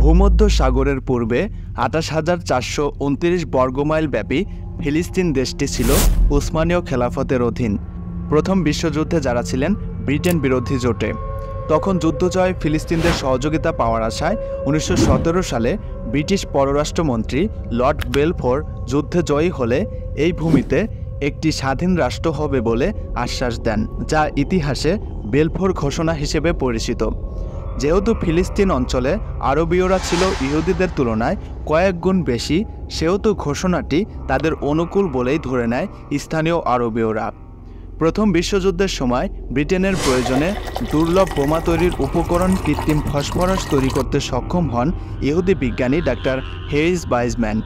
ভূমধ্য সাগরের পূর্বে ২৮,৪২৯ বর্গমাইল ব্যাপী ফিলিস্তিন দেশটি ছিল উসমানীয় খেলাফতের অধীন। প্রথম বিশ্বযুদ্ধে যারা ছিলেন ব্রিটেন বিরোধী জোটে, তখন যুদ্ধজয় ফিলিস্তিনদের সহযোগিতা পাওয়ার আশায় ১৯১৭ সালে ব্রিটিশ পররাষ্ট্রমন্ত্রী লর্ড বেলফোর যুদ্ধে জয়ী হলে এই ভূমিতে একটি স্বাধীন রাষ্ট্র হবে বলে আশ্বাস দেন, যা ইতিহাসে বেলফোর ঘোষণা হিসেবে পরিচিত। যেহেতু ফিলিস্তিন অঞ্চলে আরবীয়রা ছিল ইহুদিদের তুলনায় কয়েক গুণ বেশি, সেহেতু ঘোষণাটি তাদের অনুকূল বলেই ধরে নেয় স্থানীয় আরবীয়রা। প্রথম বিশ্বযুদ্ধের সময় ব্রিটেনের প্রয়োজনে দুর্লভ বোমা তৈরির উপকরণ কৃত্রিম ফসফরাস তৈরি করতে সক্ষম হন ইহুদি বিজ্ঞানী ডাক্তার হেইজ ওয়াইজম্যান।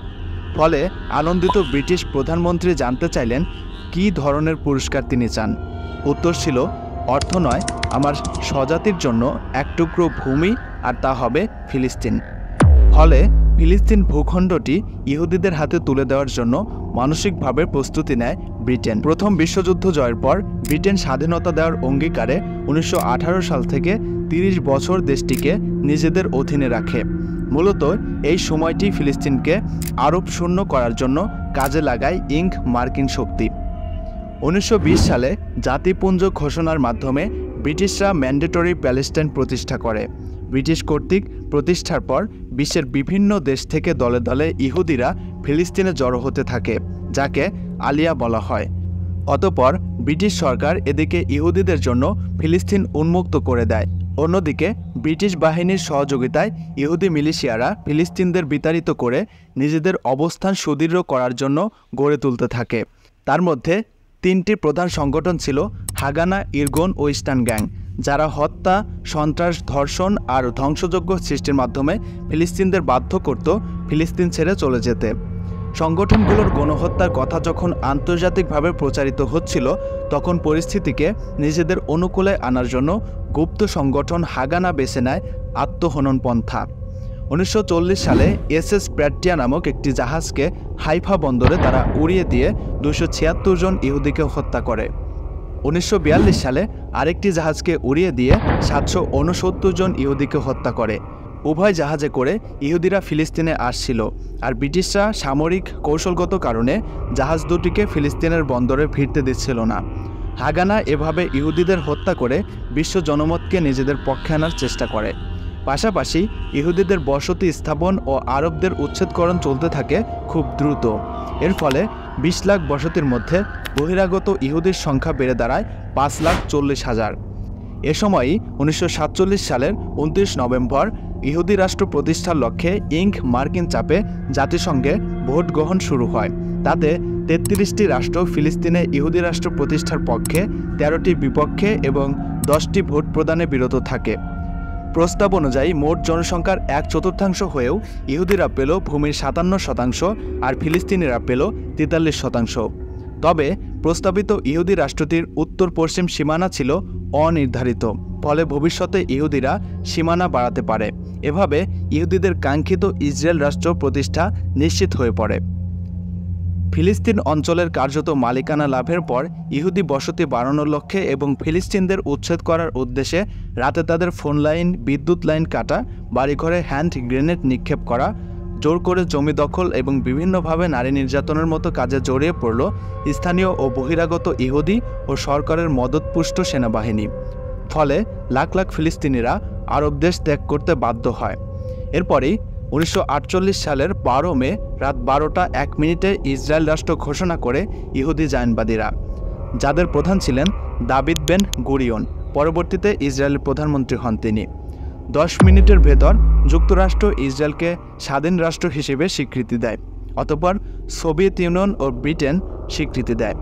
ফলে আনন্দিত ব্রিটিশ প্রধানমন্ত্রী জানতে চাইলেন কী ধরনের পুরস্কার তিনি চান। উত্তর ছিল, অর্থ নয়, আমার স্বজাতির জন্য এক টুকরো ভূমি, আর তা হবে ফিলিস্তিন। ফলে ফিলিস্তিন ভূখণ্ডটি ইহুদিদের হাতে তুলে দেওয়ার জন্য মানসিকভাবে প্রস্তুতি নেয় ব্রিটেন। প্রথম বিশ্বযুদ্ধ জয়ের পর ব্রিটেন স্বাধীনতা দেওয়ার অঙ্গীকারে ১৯১৮ সাল থেকে ৩০ বছর দেশটিকে নিজেদের অধীনে রাখে। মূলত এই সময়টি ফিলিস্তিনকে আরব শূন্য করার জন্য কাজে লাগায় মার্কিন শক্তি। ১৯২০ সালে জাতিপুঞ্জ ঘোষণার মাধ্যমে ব্রিটিশরা ম্যান্ডেটরি প্যালেস্টাইন প্রতিষ্ঠা করে। ব্রিটিশ কর্তৃক প্রতিষ্ঠার পর বিশ্বের বিভিন্ন দেশ থেকে দলে দলে ইহুদিরা ফিলিস্তিনে জড়ো হতে থাকে, যাকে আলিয়া বলা হয়। অতঃপর ব্রিটিশ সরকার এদিকে ইহুদিদের জন্য ফিলিস্তিন উন্মুক্ত করে দেয়। অন্যদিকে ব্রিটিশ বাহিনীর সহযোগিতায় ইহুদি মিলিশিয়ারা ফিলিস্তিনদের বিতাড়িত করে নিজেদের অবস্থান সুদৃঢ় করার জন্য গড়ে তুলতে থাকে। তার মধ্যে ৩টি প্রধান সংগঠন ছিল হাগানা, ইরগন ও ইস্টার্ন গ্যাং, যারা হত্যা, সন্ত্রাস, ধর্ষণ আর ধ্বংসযজ্ঞ সৃষ্টির মাধ্যমে ফিলিস্তিনদের বাধ্য করত ফিলিস্তিন ছেড়ে চলে যেতে। সংগঠনগুলোর গণহত্যার কথা যখন আন্তর্জাতিকভাবে প্রচারিত হচ্ছিল, তখন পরিস্থিতিকে নিজেদের অনুকূলে আনার জন্য গুপ্ত সংগঠন হাগানা বেছে নেয় আত্মহনন পন্থা। ১৯৪০ সালে এসএস প্র্যাটিয়া নামক একটি জাহাজকে হাইফা বন্দরে তারা উড়িয়ে দিয়ে ২৭৬ জন ইহুদিকে হত্যা করে। ১৯৪২ সালে আরেকটি জাহাজকে উড়িয়ে দিয়ে ৭৬৯ জন ইহুদিকে হত্যা করে। উভয় জাহাজে করে ইহুদিরা ফিলিস্তিনে আসছিল, আর ব্রিটিশরা সামরিক কৌশলগত কারণে জাহাজ দুটিকে ফিলিস্তিনের বন্দরে ভিড়তে দিচ্ছিল না। হাগানা এভাবে ইহুদিদের হত্যা করে বিশ্ব জনমতকে নিজেদের পক্ষে আনার চেষ্টা করে। পাশাপাশি ইহুদিদের বসতি স্থাপন ও আরবদের উচ্ছেদকরণ চলতে থাকে খুব দ্রুত। এর ফলে ২০ লাখ বসতির মধ্যে বহিরাগত ইহুদির সংখ্যা বেড়ে দাঁড়ায় ৫,৪০,০০০। এ সময়ই ১৯৪৭ সালের ২৯ নভেম্বর ইহুদি রাষ্ট্র প্রতিষ্ঠার লক্ষ্যে মার্কিন চাপে জাতিসংঘে ভোট গ্রহণ শুরু হয়। তাতে ৩৩টি রাষ্ট্র ফিলিস্তিনে ইহুদি রাষ্ট্র প্রতিষ্ঠার পক্ষে, ১৩টি বিপক্ষে এবং 10টি ভোট প্রদানে বিরত থাকে। প্রস্তাব অনুযায়ী মোট জনসংখ্যার ১/৪ হয়েও ইহুদিরা পেল ভূমির ৫৭%, আর ফিলিস্তিনিরা পেল ৪৩%। তবে প্রস্তাবিত ইহুদি রাষ্ট্রটির উত্তর পশ্চিম সীমানা ছিল অনির্ধারিত, ফলে ভবিষ্যতে ইহুদিরা সীমানা বাড়াতে পারে। এভাবে ইহুদিদের কাঙ্ক্ষিত ইসরায়েল রাষ্ট্র প্রতিষ্ঠা নিশ্চিত হয়ে পড়ে। ফিলিস্তিন অঞ্চলের কার্যত মালিকানা লাভের পর ইহুদি বসতি বাড়ানোর লক্ষ্যে এবং ফিলিস্তিনদের উচ্ছেদ করার উদ্দেশ্যে রাতে তাদের ফোন লাইন, বিদ্যুৎ লাইন কাটা, বাড়িঘরে হ্যান্ড গ্রেনেড নিক্ষেপ করা, জোর করে জমি দখল এবং বিভিন্নভাবে নারী নির্যাতনের মতো কাজে জড়িয়ে পড়ল স্থানীয় ও বহিরাগত ইহুদি ও সরকারের মদতপুষ্ট সেনাবাহিনী। ফলে লাখ লাখ ফিলিস্তিনিরা আরব দেশ ত্যাগ করতে বাধ্য হয়। এরপরেই ১৯৪৮ সালের ১২ মে রাত ১২টা ১ ইসরায়েল রাষ্ট্র ঘোষণা করে ইহুদি জায়নবাদীরা, যাদের প্রধান ছিলেন দাভিদ বেন গুরিয়ন। পরবর্তীতে ইসরায়েলের প্রধানমন্ত্রী হন তিনি। ১০ মিনিটের ভেতর যুক্তরাষ্ট্র ইসরায়েলকে স্বাধীন রাষ্ট্র হিসেবে স্বীকৃতি দেয়। অতঃপর সোভিয়েত ইউনিয়ন ও ব্রিটেন স্বীকৃতি দেয়।